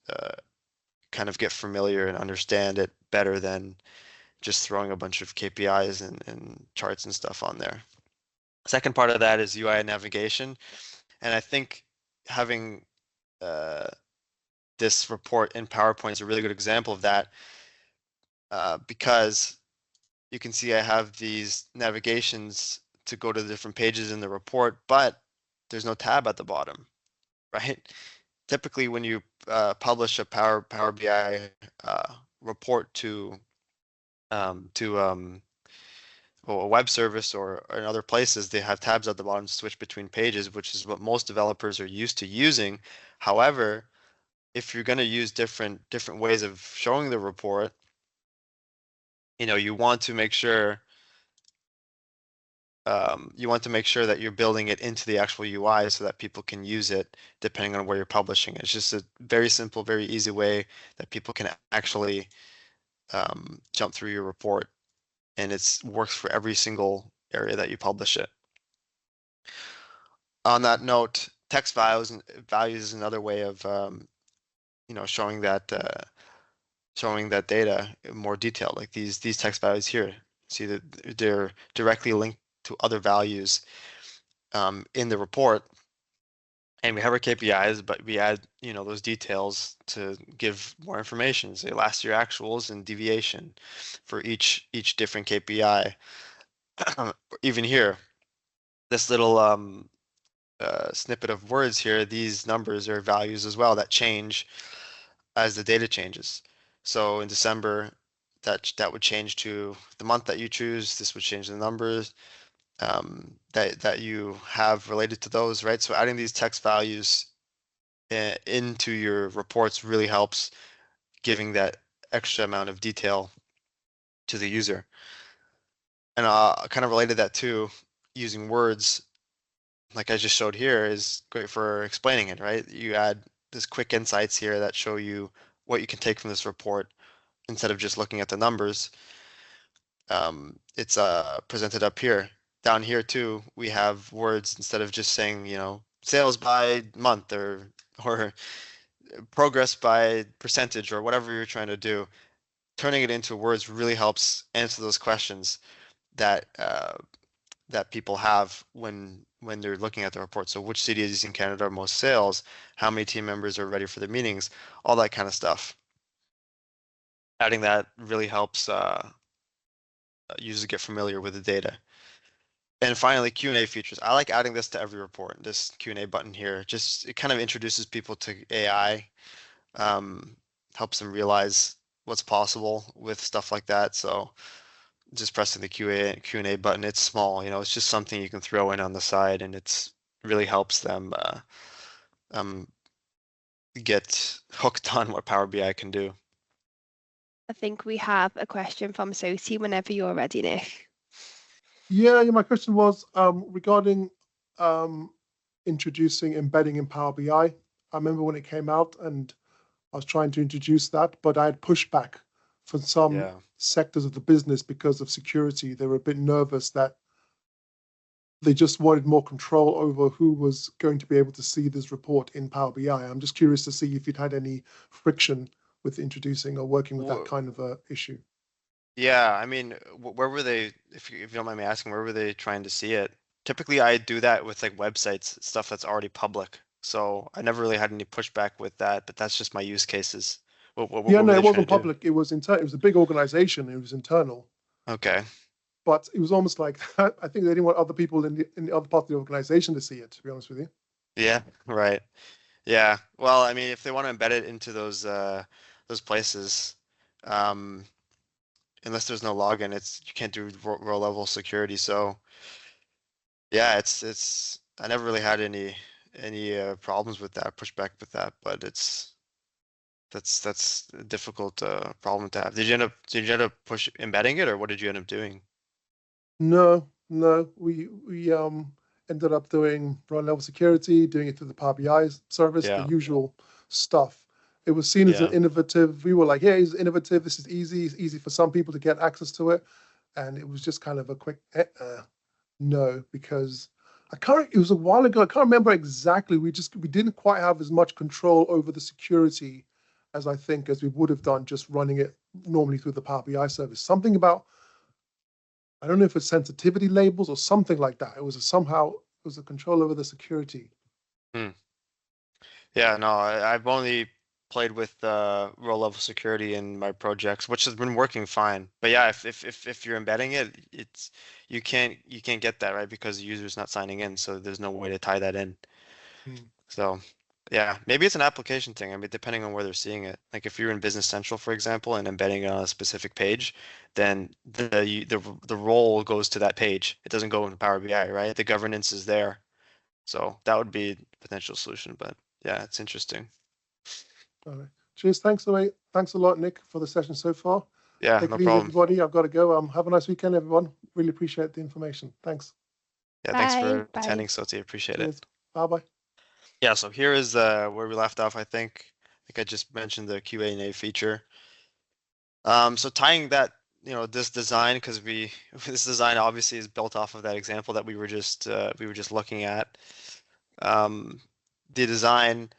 kind of get familiar and understand it better than just throwing a bunch of KPIs and charts and stuff on there. Second part of that is UI navigation. And I think having this report in PowerPoint is a really good example of that because you can see I have these navigations to go to the different pages in the report, but there's no tab at the bottom, right? Typically, when you publish a Power BI report to a web service or in other places, they have tabs at the bottom to switch between pages, which is what most developers are used to using. However, if you're going to use different ways of showing the report, you want to make sure that you're building it into the actual UI so that people can use it depending on where you're publishing. It's just a very simple, very easy way that people can actually jump through your report, and it works for every single area that you publish it. On that note, text values is another way of showing that data in more detail. Like these text values here, see that they're directly linked to other values in the report. And we have our KPIs, but we add, those details to give more information, say last year actuals and deviation for each different KPI. Even here, this little snippet of words here, these numbers are values as well that change as the data changes. So in December, that would change to the month that you choose. This would change the numbers that you have related to those, right? So adding these text values into your reports really helps giving that extra amount of detail to the user. And kind of related that too, using words like I just showed here is great for explaining it, right? You add this quick insights here that show you what you can take from this report instead of just looking at the numbers. It's presented up here. Down here too, we have words instead of just saying, sales by month or progress by percentage or whatever you're trying to do. Turning it into words really helps answer those questions that that people have when they're looking at the report. So which cities in Canada are most sales? How many team members are ready for the meetings? All that kind of stuff. Adding that really helps users get familiar with the data. And finally, Q&A features. I like adding this to every report. This Q&A button here, it kind of introduces people to AI, helps them realize what's possible with stuff like that. So just pressing the Q&A button, it's small, it's just something you can throw in on the side, and it's really helps them get hooked on what Power BI can do. I think we have a question from Soti whenever you're ready, Nick. Yeah, my question was regarding introducing embedding in Power BI. I remember when it came out and I was trying to introduce that, but I had pushback from some sectors of the business because of security. They were a bit nervous that they just wanted more control over who was going to be able to see this report in Power BI. I'm just curious to see if you'd had any friction with introducing or working with that kind of a issue. Yeah, I mean, where were they, if you don't mind me asking, where were they trying to see it? Typically, I do that with like websites, stuff that's already public. So I never really had any pushback with that, but that's just my use cases. What Yeah, were no, they it trying wasn't to do? public. It was internal. It was a big organization. It was internal, Okay. but it was almost like I think they didn't want other people in the other part of the organization to see it. To be honest with you. Yeah, right. Yeah. Well, I mean, if they want to embed it into those places, um, unless there's no login, it's you can't do row level security. So yeah, it's I never really had any problems with that, pushback with that, but that's a difficult problem to have. Did you end up push embedding it, or what did you end up doing? No, no, we ended up doing run level security, doing it through the Power BI service, the Yeah, usual stuff. It was seen as an yeah, innovative. We were like, yeah, it's innovative. This is easy. It's easy for some people to get access to it, and it was just kind of a quick no, because I can't. It was a while ago. I can't remember exactly. We didn't quite have as much control over the security as I think as we would have done just running it normally through the Power BI service. Something about, I don't know if it's sensitivity labels or something like that. It was a control over the security. Hmm. Yeah. No, I've only played with row level security in my projects, which has been working fine. But yeah, if you're embedding it, it's you can't get that, right, because the user's not signing in, so there's no way to tie that in. Hmm. So yeah, maybe it's an application thing. I mean, depending on where they're seeing it. Like if you're in Business Central, for example, and embedding it on a specific page, then the role goes to that page. It doesn't go in Power BI, right? The governance is there. So that would be a potential solution. But yeah, it's interesting. All right. Cheers. Thanks a lot, Nick, for the session so far. Yeah, Take no it easy, problem. everybody. I've got to go. Have a nice weekend, everyone. Really appreciate the information. Thanks. Yeah, thanks Bye. for Bye. attending, Soti. Appreciate it. Cheers. Bye bye. Yeah, so here is where we left off, I think. I think I just mentioned the Q&A feature. So tying that, this design, because this design obviously is built off of that example that we were just looking at. The design,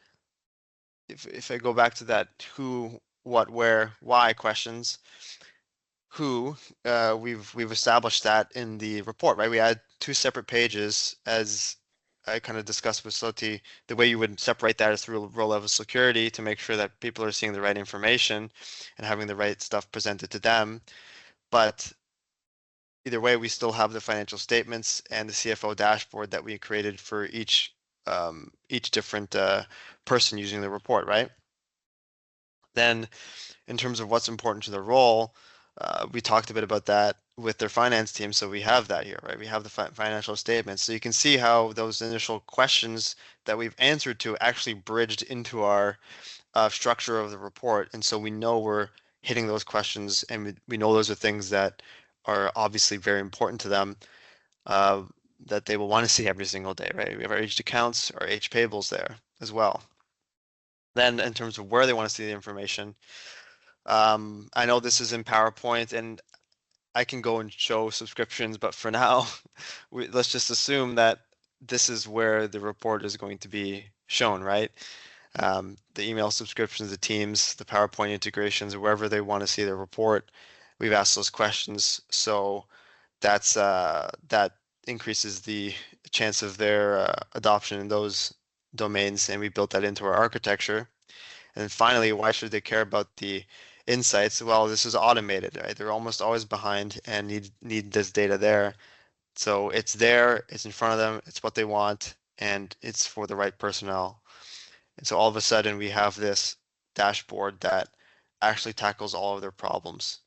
if I go back to that who, what, where, why questions, who, we've established that in the report, right? We had two separate pages, as I kind of discussed with Soti. The way you would separate that is through row level security to make sure that people are seeing the right information and having the right stuff presented to them. But either way, we still have the financial statements and the CFO dashboard that we created for each different person using the report, right? Then in terms of what's important to the role, we talked a bit about that with their finance team. So we have that here, right? We have the financial statements. So you can see how those initial questions that we've answered to actually bridged into our structure of the report. And so we know we're hitting those questions, and we know those are things that are obviously very important to them, uh, that they will want to see every single day, right? We have our aged accounts, our aged payables there as well. Then in terms of where they want to see the information, I know this is in PowerPoint, and I can go and show subscriptions, but for now, let's just assume that this is where the report is going to be shown, right? The email subscriptions, the Teams, the PowerPoint integrations, wherever they want to see their report, we've asked those questions. So that increases the chance of their adoption in those domains, and we built that into our architecture. And then finally, why should they care about the insights? Well, this is automated, right? They're almost always behind and need this data there. So it's there, it's in front of them, it's what they want, and it's for the right personnel. And so all of a sudden we have this dashboard that actually tackles all of their problems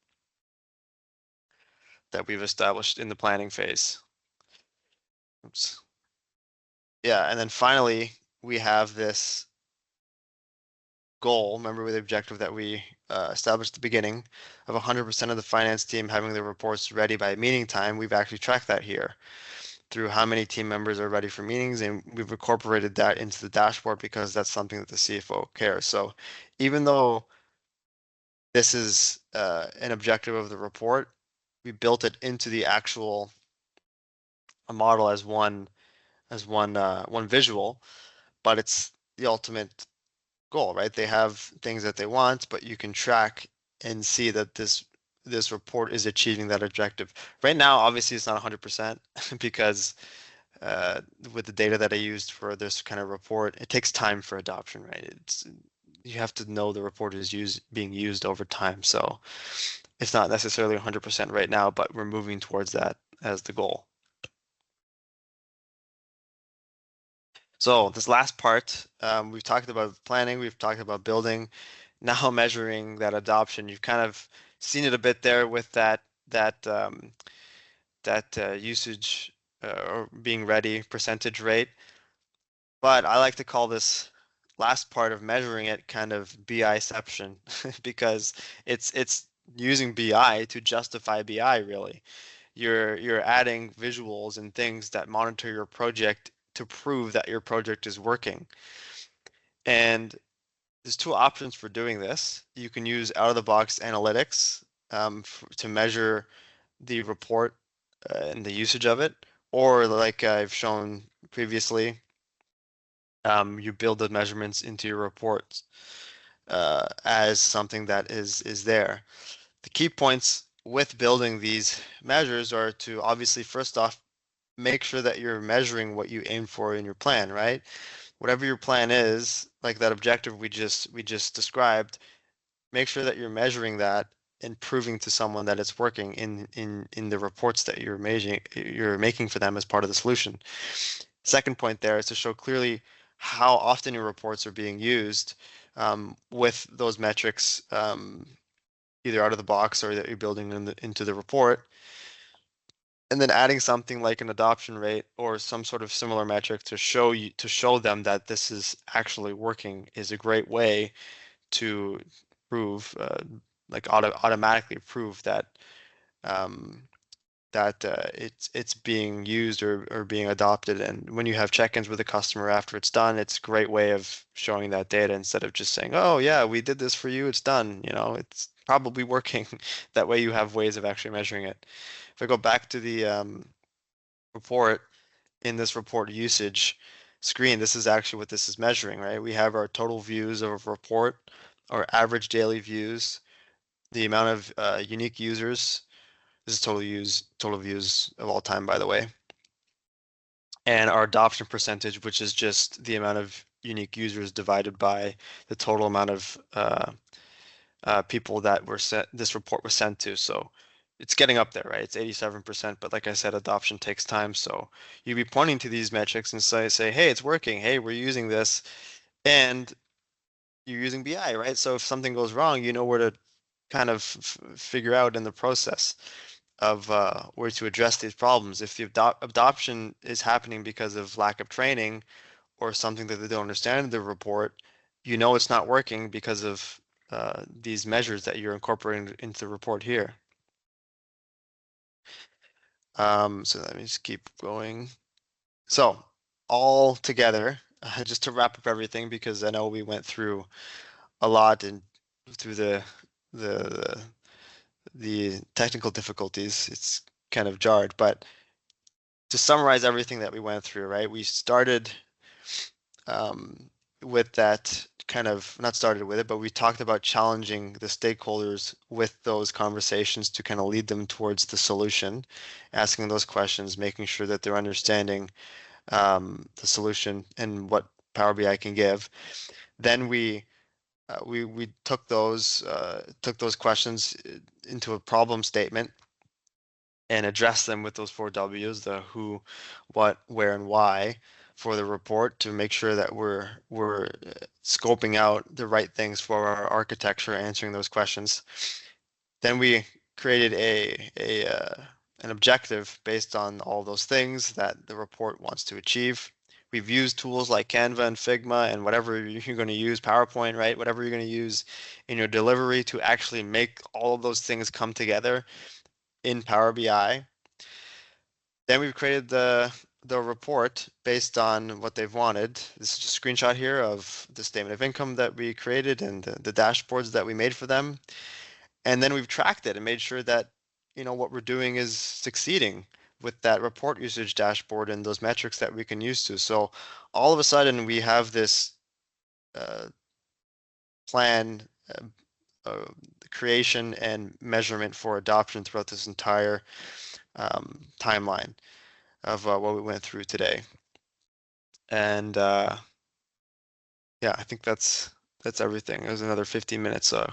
that we've established in the planning phase. Oops. Yeah, and then finally we have this goal, remember with the objective that we established at the beginning of 100% of the finance team having their reports ready by meeting time. We've actually tracked that here through how many team members are ready for meetings, and we've incorporated that into the dashboard because that's something that the CFO cares. So even though this is an objective of the report, we built it into the actual model as one visual, but it's the ultimate goal, right? They have things that they want, but you can track and see that this report is achieving that objective. Right now, obviously, it's not 100% because with the data that I used for this kind of report, it takes time for adoption, right? You have to know the report is being used over time. So it's not necessarily 100% right now, but we're moving towards that as the goal. So this last part, we've talked about planning, we've talked about building, now measuring that adoption. You've kind of seen it a bit there with that usage or being ready percentage rate. But I like to call this last part of measuring it kind of BIception because it's using BI to justify BI really. You're adding visuals and things that monitor your project to prove that your project is working. And there's two options for doing this. You can use out-of-the-box analytics to measure the report and the usage of it, or like I've shown previously, you build the measurements into your reports as something that is there. The key points with building these measures are to obviously first off make sure that you're measuring what you aim for in your plan, right? Whatever your plan is, like that objective we just described, make sure that you're measuring that and proving to someone that it's working in the reports that you're making for them as part of the solution. Second point there is to show clearly how often your reports are being used with those metrics either out of the box or that you're building into the report. And then adding something like an adoption rate or some sort of similar metric to show them that this is actually working is a great way to prove like automatically prove that um, it's being used or being adopted. And when you have check-ins with the customer after it's done, it's a great way of showing that data instead of just saying, oh yeah, we did this for you, it's done. You know, it's probably working. That way you have ways of actually measuring it. If I go back to the report, in this report usage screen, this is actually what this is measuring, right? We have our total views of a report, our average daily views, the amount of unique users. This is total views of all time, by the way. And our adoption percentage, which is just the amount of unique users divided by the total amount of people that this report was sent to. So it's getting up there, right? It's 87%, but like I said, adoption takes time. So you'd be pointing to these metrics and say, hey, it's working. Hey, we're using this. And you're using BI, right? So if something goes wrong, you know where to kind of figure out in the process of where to address these problems. If the adoption is happening because of lack of training or something that they don't understand in the report, you know it's not working because of these measures that you're incorporating into the report here. So let me just keep going. So all together, just to wrap up everything, because I know we went through a lot and through the the technical difficulties, it's kind of jarred. But to summarize everything that we went through, right? We started with that kind of, not started with it, but we talked about challenging the stakeholders with those conversations to kind of lead them towards the solution, asking those questions, making sure that they're understanding the solution and what Power BI can give. Then we took those questions into a problem statement and address them with those 4 Ws, the who, what, where, and why for the report to make sure that we're scoping out the right things for our architecture, answering those questions. Then we created an objective based on all those things that the report wants to achieve. We've used tools like Canva and Figma and whatever you're going to use, PowerPoint, right? Whatever you're going to use in your delivery to actually make all of those things come together in Power BI. Then we've created the report based on what they've wanted. This is just a screenshot here of the statement of income that we created and the dashboards that we made for them. And then we've tracked it and made sure that, you know, what we're doing is succeeding with that report usage dashboard and those metrics that we can use to. So all of a sudden we have this plan, creation and measurement for adoption throughout this entire timeline. of what we went through today. And yeah, I think that's everything. There's another 15 minutes, so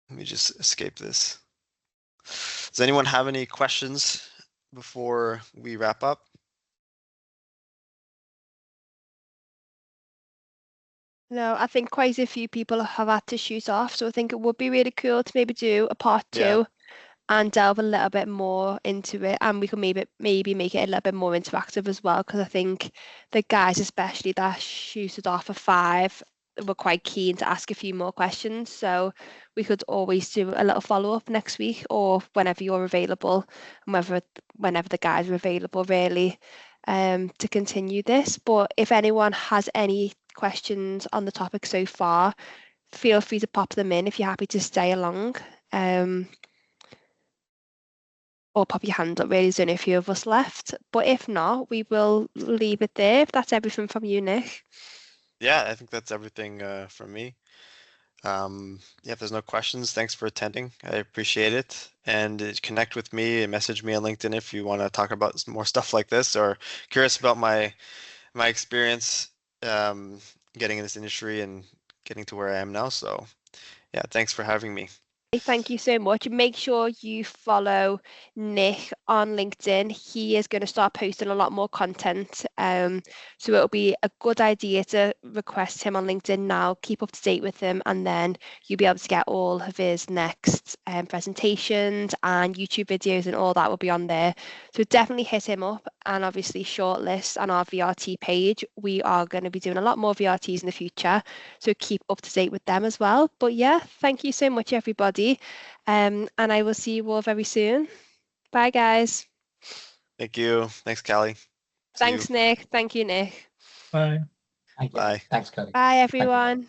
let me just escape this. Does anyone have any questions before we wrap up? No, I think quite a few people have had to shoot off, so I think it would be really cool to maybe do a part Yeah. 2 and delve a little bit more into it, and we could maybe make it a little bit more interactive as well, because I think the guys, especially that shooted off a 5, were quite keen to ask a few more questions. So we could always do a little follow-up next week, or whenever you're available, and whenever the guys are available, really, to continue this. But if anyone has any questions on the topic so far, feel free to pop them in if you're happy to stay along. Or pop your hand up, really. There's only a few of us left. But if not, we will leave it there. If that's everything from you, Nick. Yeah, I think that's everything from me. Yeah, if there's no questions, thanks for attending. I appreciate it. And connect with me and message me on LinkedIn if you want to talk about more stuff like this, or curious about my experience getting in this industry and getting to where I am now. So yeah, thanks for having me. Thank you so much. Make sure you follow Nick on LinkedIn. He is going to start posting a lot more content. So it'll be a good idea to request him on LinkedIn now, keep up to date with him, and then you'll be able to get all of his next presentations and YouTube videos, and all that will be on there. So definitely hit him up, and obviously shortlist on our VRT page. We are going to be doing a lot more VRTs in the future, so keep up to date with them as well. But yeah, thank you so much, everybody. And I will see you all very soon. Bye, guys. Thank you. Thanks, Callie. See Thanks, you. Nick. Thank you, Nick. Bye. Thank you. Bye. Thanks, Kelly. Bye, Thank you. everyone.